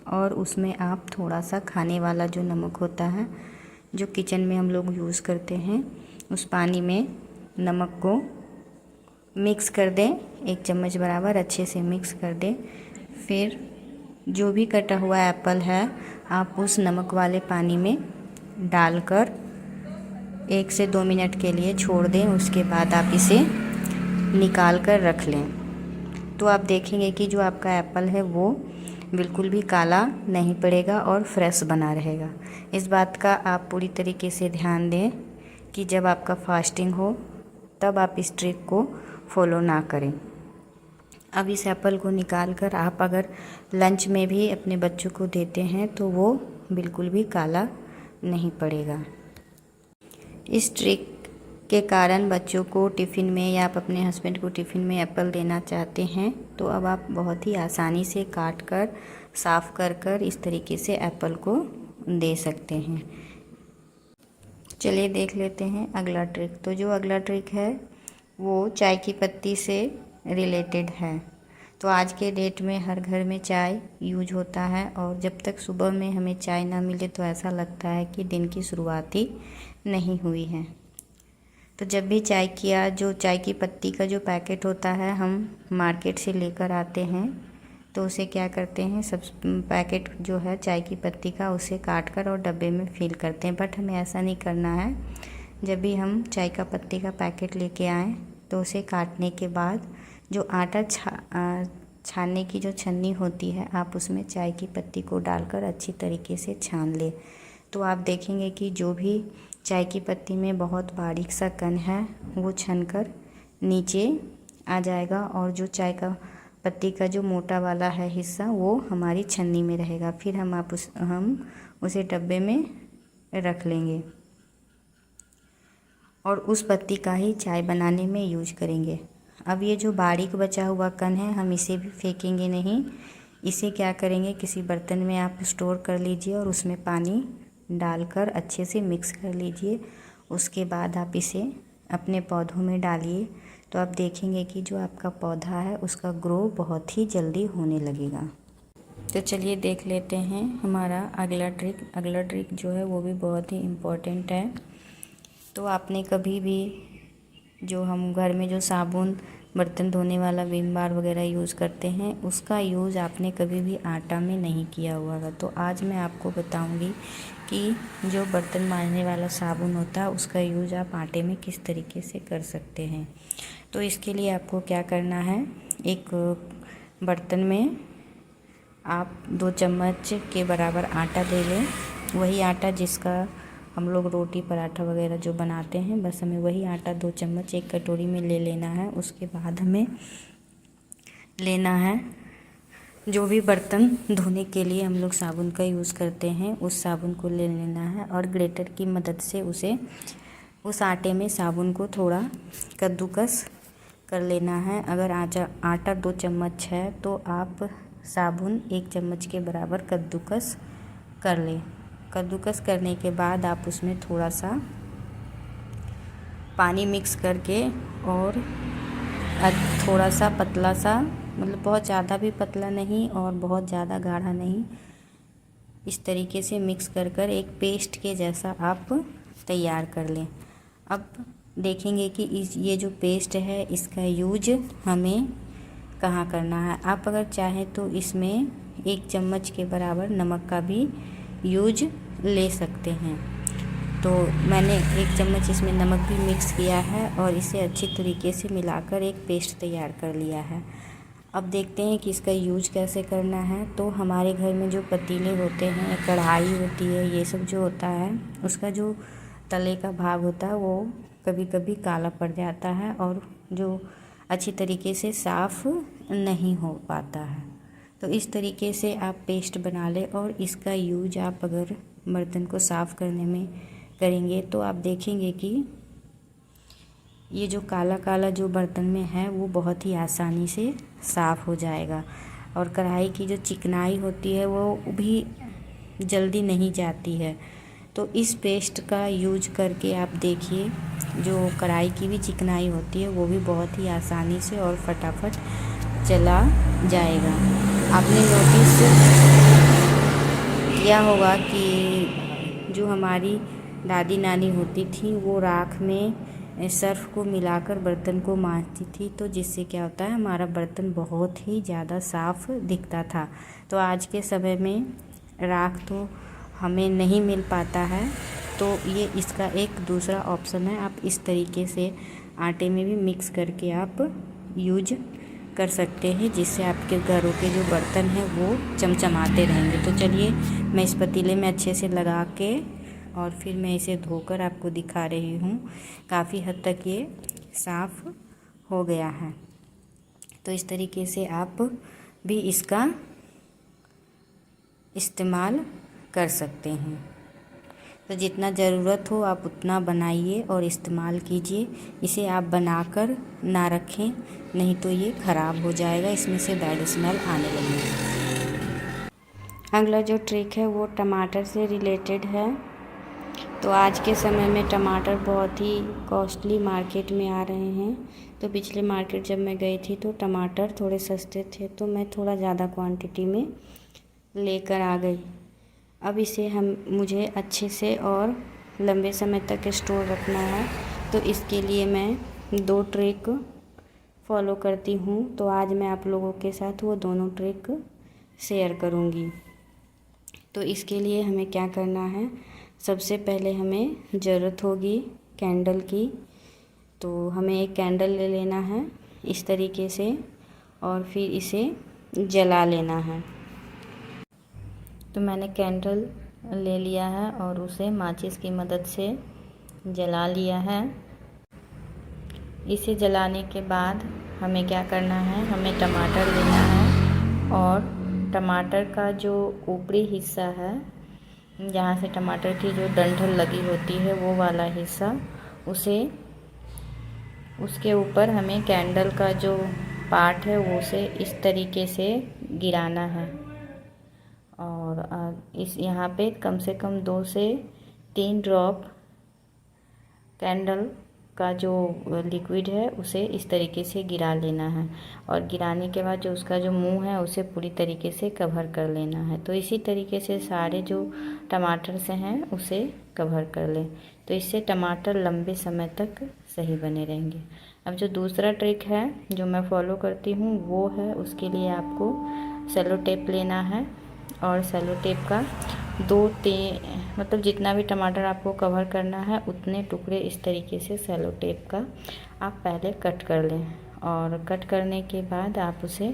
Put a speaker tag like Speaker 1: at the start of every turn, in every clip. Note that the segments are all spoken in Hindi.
Speaker 1: और उसमें आप थोड़ा सा खाने वाला जो नमक होता है जो किचन में हम लोग यूज़ करते हैं, उस पानी में नमक को मिक्स कर दें। 1 चम्मच बराबर अच्छे से मिक्स कर दें। फिर जो भी कटा हुआ एप्पल है आप उस नमक वाले पानी में डालकर 1 से 2 मिनट के लिए छोड़ दें। उसके बाद आप इसे निकाल कर रख लें। तो आप देखेंगे कि जो आपका एप्पल है वो बिल्कुल भी काला नहीं पड़ेगा और फ्रेश बना रहेगा। इस बात का आप पूरी तरीके से ध्यान दें कि जब आपका फास्टिंग हो तब आप इस ट्रिक को फॉलो ना करें। अब इस एप्पल को निकाल कर आप अगर लंच में भी अपने बच्चों को देते हैं तो वो बिल्कुल भी काला नहीं पड़ेगा। इस ट्रिक के कारण बच्चों को टिफ़िन में या आप अपने हस्बैंड को टिफ़िन में एप्पल देना चाहते हैं तो अब आप बहुत ही आसानी से काट कर साफ़ कर इस तरीके से एप्पल को दे सकते हैं। चलिए देख लेते हैं अगला ट्रिक। तो जो अगला ट्रिक है वो चाय की पत्ती से रिलेटेड है। तो आज के डेट में हर घर में चाय यूज होता है और जब तक सुबह में हमें चाय ना मिले तो ऐसा लगता है कि दिन की शुरुआत ही नहीं हुई है। तो जब भी चाय की पत्ती का जो पैकेट होता है हम मार्केट से लेकर आते हैं तो उसे क्या करते हैं, सब पैकेट जो है चाय की पत्ती का उसे काट कर और डब्बे में फिल करते हैं। बट हमें ऐसा नहीं करना है। जब भी हम चाय का पत्ती का पैकेट लेके आएँ तो उसे काटने के बाद जो आटा छानने की जो छन्नी होती है आप उसमें चाय की पत्ती को डालकर अच्छी तरीके से छान लें। तो आप देखेंगे कि जो भी चाय की पत्ती में बहुत बारीक सा कण है वो छनकर नीचे आ जाएगा और जो चाय का पत्ती का जो मोटा वाला है हिस्सा वो हमारी छन्नी में रहेगा। फिर हम उसे डब्बे में रख लेंगे और उस पत्ती का ही चाय बनाने में यूज करेंगे। अब ये जो बारीक बचा हुआ कण है हम इसे भी फेंकेंगे नहीं। इसे क्या करेंगे, किसी बर्तन में आप स्टोर कर लीजिए और उसमें पानी डालकर अच्छे से मिक्स कर लीजिए। उसके बाद आप इसे अपने पौधों में डालिए तो आप देखेंगे कि जो आपका पौधा है उसका ग्रो बहुत ही जल्दी होने लगेगा। तो चलिए देख लेते हैं हमारा अगला ट्रिक। अगला ट्रिक जो है वो भी बहुत ही इम्पोर्टेंट है। तो आपने कभी भी जो हम घर में जो साबुन बर्तन धोने वाला विम बार वगैरह यूज़ करते हैं उसका यूज़ आपने कभी भी आटा में नहीं किया हुआ है। तो आज मैं आपको बताऊंगी कि जो बर्तन मांजने वाला साबुन होता है उसका यूज़ आप आटे में किस तरीके से कर सकते हैं। तो इसके लिए आपको क्या करना है, एक बर्तन में आप 2 चम्मच के बराबर आटा ले लें। वही आटा जिसका हम लोग रोटी पराठा वगैरह जो बनाते हैं, बस हमें वही आटा 2 चम्मच एक कटोरी में ले लेना है। उसके बाद हमें लेना है जो भी बर्तन धोने के लिए हम लोग साबुन का यूज़ करते हैं उस साबुन को ले लेना है और ग्रेटर की मदद से उस आटे में साबुन को थोड़ा कद्दूकस कर लेना है। अगर आटा 2 चम्मच है तो आप साबुन 1 चम्मच के बराबर कद्दूकस कर लें। कद्दूकस करने के बाद आप उसमें थोड़ा सा पानी मिक्स करके और थोड़ा सा पतला सा, मतलब बहुत ज़्यादा भी पतला नहीं और बहुत ज़्यादा गाढ़ा नहीं, इस तरीके से मिक्स कर एक पेस्ट के जैसा आप तैयार कर लें। अब देखेंगे कि ये जो पेस्ट है इसका यूज हमें कहाँ करना है। आप अगर चाहें तो इसमें 1 चम्मच के बराबर नमक का भी यूज ले सकते हैं। तो मैंने 1 चम्मच इसमें नमक भी मिक्स किया है और इसे अच्छी तरीके से मिलाकर एक पेस्ट तैयार कर लिया है। अब देखते हैं कि इसका यूज कैसे करना है। तो हमारे घर में जो पतीले होते हैं, कढ़ाई होती है, ये सब जो होता है उसका जो तले का भाग होता है वो कभी कभी काला पड़ जाता है और जो अच्छी तरीके से साफ़ नहीं हो पाता है। तो इस तरीके से आप पेस्ट बना लें और इसका यूज आप अगर बर्तन को साफ़ करने में करेंगे तो आप देखेंगे कि ये जो काला काला जो बर्तन में है वो बहुत ही आसानी से साफ़ हो जाएगा और कढ़ाई की जो चिकनाई होती है वो भी जल्दी नहीं जाती है। तो इस पेस्ट का यूज करके आप देखिए जो कढ़ाई की भी चिकनाई होती है वो भी बहुत ही आसानी से और फटाफट चला जाएगा। आपने नोटिस किया होगा कि जो हमारी दादी नानी होती थी वो राख में सर्फ़ को मिलाकर बर्तन को मांजती थी, तो जिससे क्या होता है हमारा बर्तन बहुत ही ज़्यादा साफ़ दिखता था। तो आज के समय में राख तो हमें नहीं मिल पाता है, तो ये इसका एक दूसरा ऑप्शन है। आप इस तरीके से आटे में भी मिक्स करके आप यूज कर सकते हैं, जिससे आपके घरों के जो बर्तन हैं वो चमचमाते रहेंगे। तो चलिए मैं इस पतीले में अच्छे से लगा के और फिर मैं इसे धोकर आपको दिखा रही हूँ। काफ़ी हद तक ये साफ़ हो गया है। तो इस तरीके से आप भी इसका इस्तेमाल कर सकते हैं। तो जितना ज़रूरत हो आप उतना बनाइए और इस्तेमाल कीजिए। इसे आप बनाकर ना रखें, नहीं तो ये ख़राब हो जाएगा, इसमें से बैड स्मेल आने लगेगी। अगला जो ट्रिक है वो टमाटर से रिलेटेड है। तो आज के समय में टमाटर बहुत ही कॉस्टली मार्केट में आ रहे हैं। तो पिछले मार्केट जब मैं गई थी तो टमाटर थोड़े सस्ते थे, तो मैं थोड़ा ज़्यादा क्वांटिटी में लेकर आ गई। अब इसे मुझे अच्छे से और लंबे समय तक स्टोर रखना है, तो इसके लिए मैं 2 ट्रिक फॉलो करती हूँ। तो आज मैं आप लोगों के साथ वो दोनों ट्रिक शेयर करूँगी। तो इसके लिए हमें क्या करना है, सबसे पहले हमें ज़रूरत होगी कैंडल की। तो हमें एक कैंडल ले लेना है इस तरीके से और फिर इसे जला लेना है। तो मैंने कैंडल ले लिया है और उसे माचिस की मदद से जला लिया है। इसे जलाने के बाद हमें क्या करना है, हमें टमाटर लेना है और टमाटर का जो ऊपरी हिस्सा है, जहाँ से टमाटर की जो डंठल लगी होती है वो वाला हिस्सा, उसके ऊपर हमें कैंडल का जो पार्ट है वो उसे इस तरीके से गिराना है। और इस यहाँ पे कम से कम 2 से 3 ड्रॉप कैंडल का जो लिक्विड है उसे इस तरीके से गिरा लेना है। और गिराने के बाद जो उसका जो मुंह है उसे पूरी तरीके से कवर कर लेना है। तो इसी तरीके से सारे जो टमाटर से हैं उसे कवर कर लें, तो इससे टमाटर लंबे समय तक सही बने रहेंगे। अब जो दूसरा ट्रिक है जो मैं फॉलो करती हूँ वो है, उसके लिए आपको सेलो टेप लेना है और सेलो टेप का 2-3 मतलब जितना भी टमाटर आपको कवर करना है उतने टुकड़े इस तरीके से सेलो टेप का आप पहले कट कर लें। और कट करने के बाद आप उसे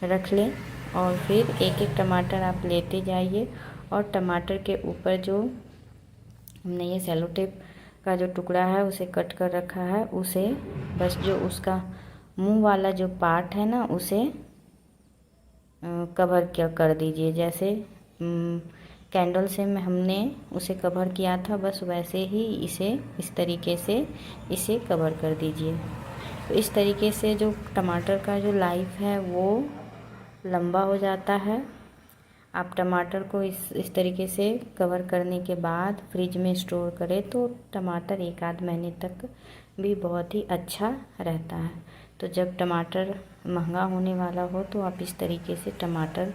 Speaker 1: रख लें और फिर एक एक टमाटर आप लेते जाइए और टमाटर के ऊपर जो हमने ये सेलो टेप का जो टुकड़ा है उसे कट कर रखा है, उसे बस जो उसका मुंह वाला जो पार्ट है ना उसे कवर कर दीजिए। जैसे कैंडल से हमने उसे कवर किया था, बस वैसे ही इसे इस तरीके से इसे कवर कर दीजिए। तो इस तरीके से जो टमाटर का जो लाइफ है वो लंबा हो जाता है। आप टमाटर को इस तरीके से कवर करने के बाद फ्रिज में स्टोर करें तो टमाटर 1 आध महीने तक भी बहुत ही अच्छा रहता है। तो जब टमाटर महंगा होने वाला हो तो आप इस तरीके से टमाटर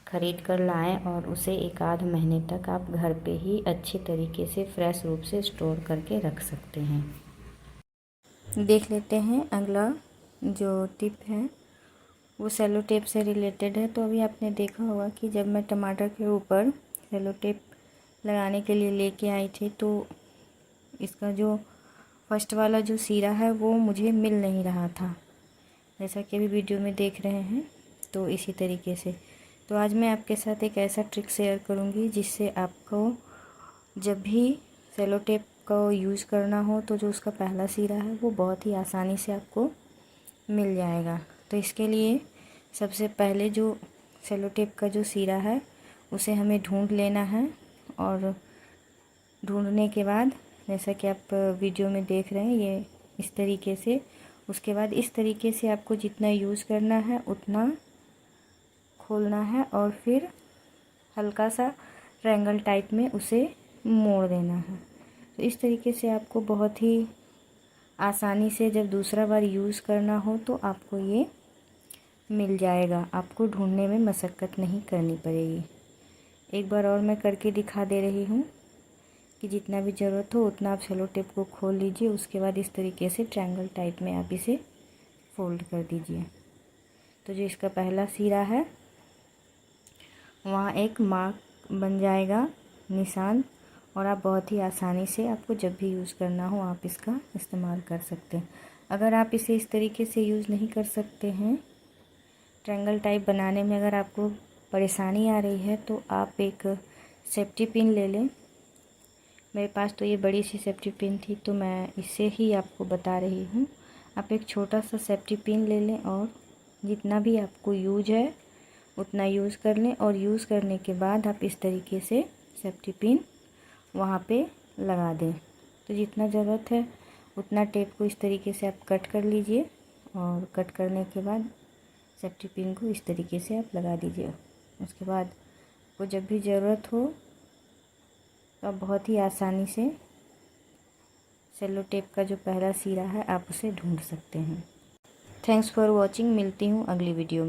Speaker 1: ख़रीद कर लाएं और उसे 1 आध महीने तक आप घर पे ही अच्छे तरीके से फ्रेश रूप से स्टोर करके रख सकते हैं। देख लेते हैं अगला जो टिप है वो सेलो टेप से रिलेटेड है। तो अभी आपने देखा होगा कि जब मैं टमाटर के ऊपर सेलो टेप लगाने के लिए लेके आई थी तो इसका जो फर्स्ट वाला जो सिरा है वो मुझे मिल नहीं रहा था, जैसा कि अभी वीडियो में देख रहे हैं। तो इसी तरीके से तो आज मैं आपके साथ एक ऐसा ट्रिक शेयर करूंगी जिससे आपको जब भी सेलो टेप को यूज़ करना हो तो जो उसका पहला सिरा है वो बहुत ही आसानी से आपको मिल जाएगा। तो इसके लिए सबसे पहले जो सेलो टेप का जो सिरा है उसे हमें ढूंढ लेना है और ढूंढने के बाद जैसा कि आप वीडियो में देख रहे हैं ये इस तरीके से, उसके बाद इस तरीके से आपको जितना यूज़ करना है उतना खोलना है और फिर हल्का सा ट्रायंगल टाइप में उसे मोड़ देना है। तो इस तरीके से आपको बहुत ही आसानी से जब दूसरा बार यूज़ करना हो तो आपको ये मिल जाएगा, आपको ढूंढने में मशक्क़त नहीं करनी पड़ेगी। एक बार और मैं करके दिखा दे रही हूँ कि जितना भी ज़रूरत हो उतना आप सेलो टेप को खोल लीजिए। उसके बाद इस तरीके से ट्रायंगल टाइप में आप इसे फोल्ड कर दीजिए। तो जो इसका पहला सिरा है वहाँ एक मार्क बन जाएगा, निशान, और आप बहुत ही आसानी से आपको जब भी यूज़ करना हो आप इसका इस्तेमाल कर सकते हैं। अगर आप इसे इस तरीके से यूज़ नहीं कर सकते हैं, ट्रायंगल टाइप बनाने में अगर आपको परेशानी आ रही है, तो आप एक सेफ्टी पिन ले लें। मेरे पास तो ये बड़ी सी सेफ्टी पिन थी तो मैं इससे ही आपको बता रही हूँ। आप एक छोटा सा सेफ्टी पिन ले लें और जितना भी आपको यूज है उतना यूज़ कर लें, और यूज़ करने के बाद आप इस तरीके से सेफ्टी पिन वहाँ पे लगा दें। तो जितना ज़रूरत है उतना टेप को इस तरीके से आप कट कर लीजिए, और कट करने के बाद सेफ्टी पिन को इस तरीके से आप लगा दीजिए। उसके बाद आपको जब भी ज़रूरत हो तो आप बहुत ही आसानी से सेलो टेप का जो पहला सिरा है आप उसे ढूंढ सकते हैं। Thanks for watching. मिलती हूँ अगली वीडियो में।